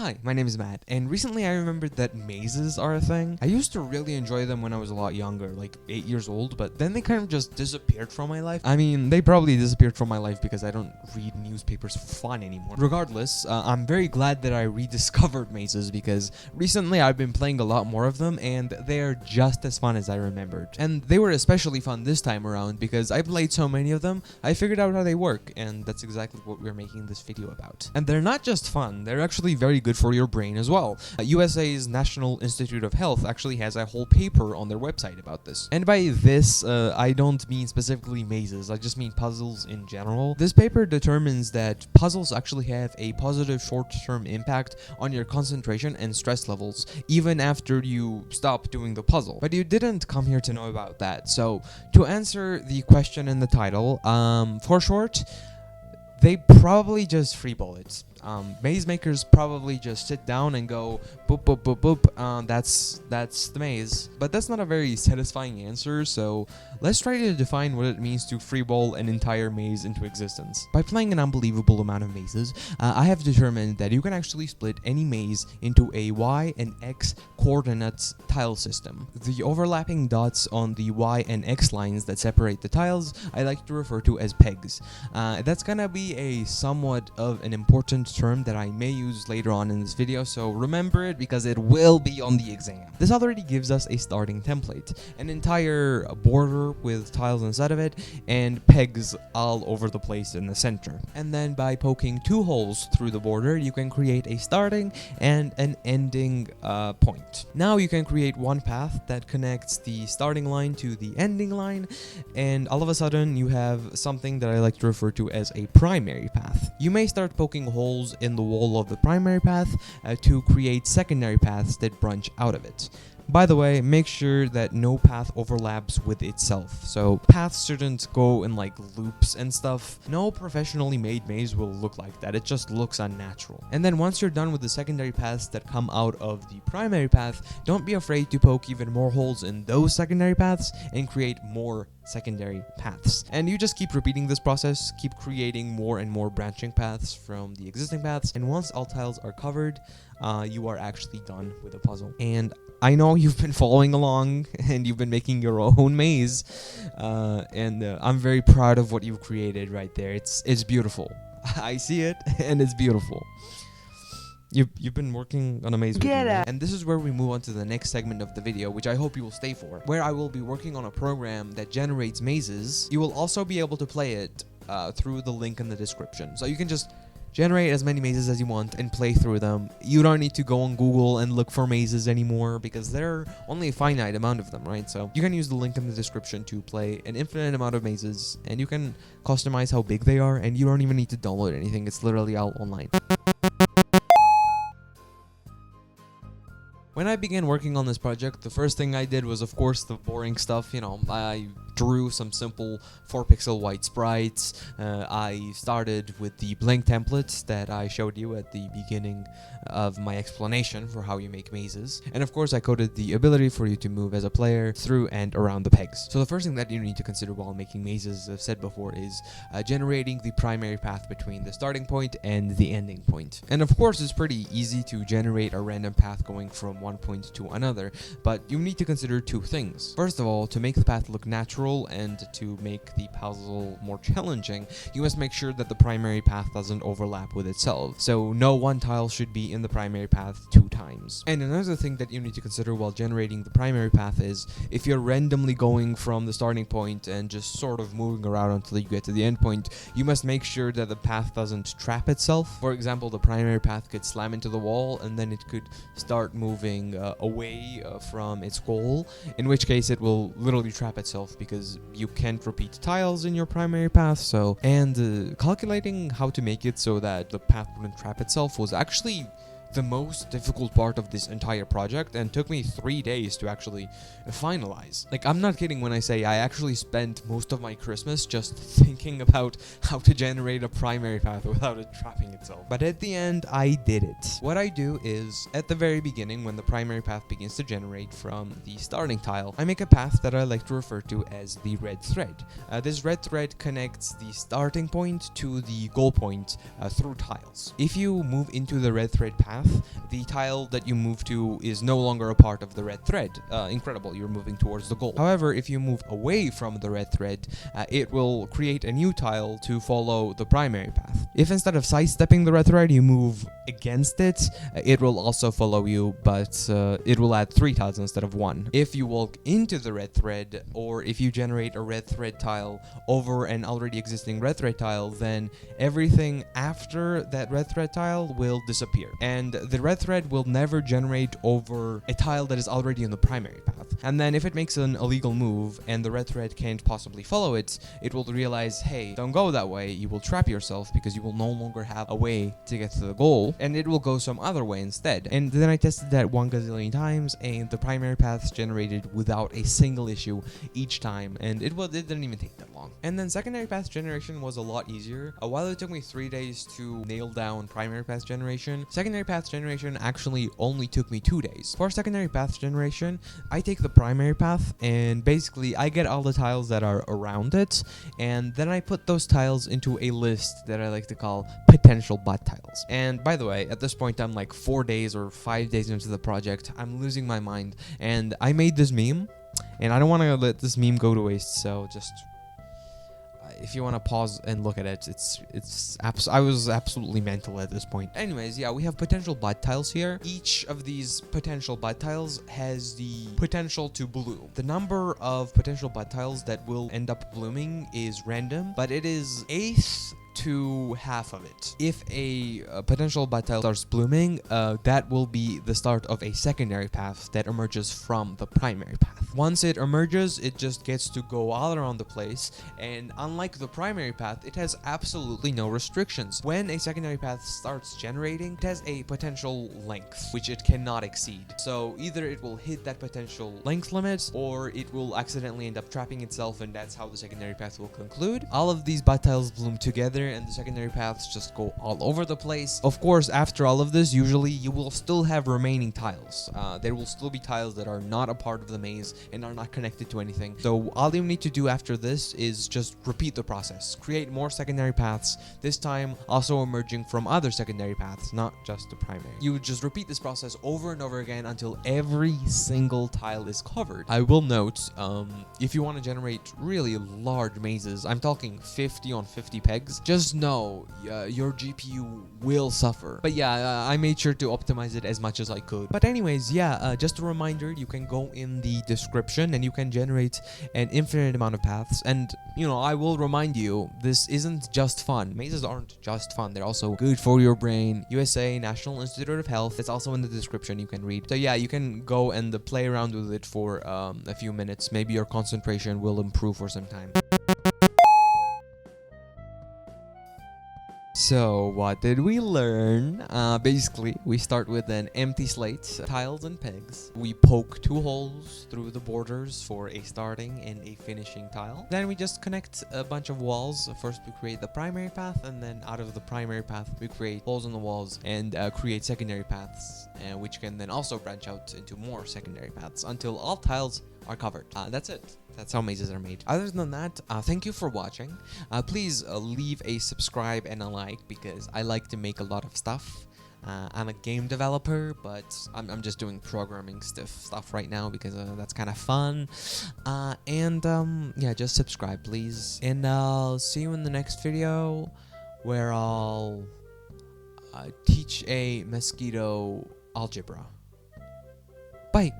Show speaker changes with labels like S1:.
S1: Hi, my name is Matt, and recently I remembered that mazes are a thing. I used to really enjoy them when I was a lot younger, like 8 years old, but then they kind of just disappeared from my life. I mean, they probably disappeared from my life because I don't read newspapers for fun anymore. Regardless, I'm very glad that I rediscovered mazes because recently I've been playing a lot more of them and they are just as fun as I remembered. And they were especially fun this time around because I played so many of them, I figured out how they work, and that's exactly what we're making this video about. And they're not just fun, they're actually very good for your brain as well. USA's National Institute of Health actually has a whole paper on their website about this. And by this, I don't mean specifically mazes, I just mean puzzles in general. This paper determines that puzzles actually have a positive short-term impact on your concentration and stress levels, even after you stop doing the puzzle. But you didn't come here to know about that, so to answer the question in the title, for short, they probably just freeball it. Maze makers probably just sit down and go boop boop boop boop. That's the maze. But that's not a very satisfying answer, so let's try to define what it means to freeball an entire maze into existence. By playing an unbelievable amount of mazes, I have determined that you can actually split any maze into a Y and X coordinates tile system. The overlapping dots on the Y and X lines that separate the tiles I like to refer to as pegs. That's gonna be a somewhat of an important term that I may use later on in this video, so remember it because it will be on the exam. This already gives us a starting template, an entire border with tiles inside of it and pegs all over the place in the center. And then by poking 2 holes through the border, you can create a starting and an ending point. Now you can create one path that connects the starting line to the ending line, and all of a sudden you have something that I like to refer to as a primary path. You may start poking holes in the wall of the primary path to create secondary paths that branch out of it. By the way, make sure that no path overlaps with itself, so paths shouldn't go in like loops and stuff. No professionally made maze will look like that, it just looks unnatural. And then once you're done with the secondary paths that come out of the primary path, don't be afraid to poke even more holes in those secondary paths and create more secondary paths. And you just keep repeating this process, keep creating more and more branching paths from the existing paths, and once all tiles are covered, you are actually done with the puzzle. And I know you've been following along and you've been making your own maze, and I'm very proud of what you've created right there. It's beautiful. I see it and it's beautiful. You've been working on a maze with me, right? And this is where we move on to the next segment of the video, which I hope you will stay for, where I will be working on a program that generates mazes. You will also be able to play it through the link in the description. So you can just generate as many mazes as you want and play through them. You don't need to go on Google and look for mazes anymore because there are only a finite amount of them, right? So you can use the link in the description to play an infinite amount of mazes, and you can customize how big they are, and you don't even need to download anything. It's literally all online. When I began working on this project, the first thing I did was, of course, the boring stuff. You know, I drew some simple 4-pixel white sprites. I started with the blank templates that I showed you at the beginning of my explanation for how you make mazes. And of course, I coded the ability for you to move as a player through and around the pegs. So the first thing that you need to consider while making mazes, as I've said before, is generating the primary path between the starting point and the ending point. And of course, it's pretty easy to generate a random path going from one point to another, but you need to consider 2 things. First of all, to make the path look natural and to make the puzzle more challenging, you must make sure that the primary path doesn't overlap with itself. So no one tile should be in the primary path 2 times. And another thing that you need to consider while generating the primary path is if you're randomly going from the starting point and just sort of moving around until you get to the end point, you must make sure that the path doesn't trap itself. For example, the primary path could slam into the wall and then it could start moving away from its goal, in which case it will literally trap itself because you can't repeat tiles in your primary path. So, and calculating how to make it so that the path wouldn't trap itself was actually the most difficult part of this entire project and took me 3 days to actually finalize. Like, I'm not kidding when I say I actually spent most of my Christmas just thinking about how to generate a primary path without it trapping itself. But at the end, I did it. What I do is, at the very beginning, when the primary path begins to generate from the starting tile, I make a path that I like to refer to as the red thread. This red thread connects the starting point to the goal point through tiles. If you move into the red thread path, path, the tile that you move to is no longer a part of the red thread. Incredible, you're moving towards the goal. However, if you move away from the red thread, it will create a new tile to follow the primary path. If instead of sidestepping the red thread, you move against it, it will also follow you, but it will add 3 tiles instead of 1. If you walk into the red thread, or if you generate a red thread tile over an already existing red thread tile, then everything after that red thread tile will disappear. And the red thread will never generate over a tile that is already in the primary path. And then if it makes an illegal move and the red thread can't possibly follow it, it will realize, hey, don't go that way, you will trap yourself because you will no longer have a way to get to the goal, and it will go some other way instead. And then I tested that 1 gazillion times, and the primary paths generated without a single issue each time, and it didn't even take that long. And then secondary path generation was a lot easier. While it took me 3 days to nail down primary path generation, secondary path generation actually only took me 2 days. For secondary path generation, I take the primary path, and basically I get all the tiles that are around it, and then I put those tiles into a list that I like to call potential bot tiles. And by the way, at this point I'm like 4 days or 5 days into the project. I'm losing my mind, and I made this meme, and I don't want to let this meme go to waste, so just if you want to pause and look at it, I was absolutely mental at this point. Anyways, yeah, we have potential bot tiles here. Each of these potential bot tiles has the potential to bloom. The number of potential bot tiles that will end up blooming is random, but it is eighth to half of it. If a potential bot tile starts blooming, that will be the start of a secondary path that emerges from the primary path. Once it emerges, it just gets to go all around the place, and unlike the primary path, it has absolutely no restrictions. When a secondary path starts generating, it has a potential length, which it cannot exceed. So either it will hit that potential length limit, or it will accidentally end up trapping itself, and that's how the secondary path will conclude. All of these bot tiles bloom together, and the secondary paths just go all over the place. Of course, after all of this, usually you will still have remaining tiles. There will still be tiles that are not a part of the maze and are not connected to anything. So all you need to do after this is just repeat the process. Create more secondary paths, this time also emerging from other secondary paths, not just the primary. You would just repeat this process over and over again until every single tile is covered. I will note, if you want to generate really large mazes, I'm talking 50 on 50 pegs, just know your GPU will suffer. But yeah, I made sure to optimize it as much as I could. But anyways, yeah, just a reminder, you can go in the description and you can generate an infinite amount of paths. And you know, I will remind you, this isn't just fun. Mazes aren't just fun, they're also good for your brain. USA National Institute of Health, it's also in the description, you can read. So yeah, you can go and play around with it for a few minutes. Maybe your concentration will improve for some time. So what did we learn? Basically, we start with an empty slate, tiles and pegs. We poke 2 holes through the borders for a starting and a finishing tile. Then we just connect a bunch of walls. First we create the primary path, and then out of the primary path we create holes in the walls and create secondary paths, which can then also branch out into more secondary paths until all tiles are covered. That's it. That's how mazes are made. Other than that, thank you for watching. Please leave a subscribe and a like, because I like to make a lot of stuff. I'm a game developer, but I'm just doing programming stuff right now because that's kind of fun. Yeah, just subscribe, please. And I'll see you in the next video, where I'll teach a mosquito algebra. Bye.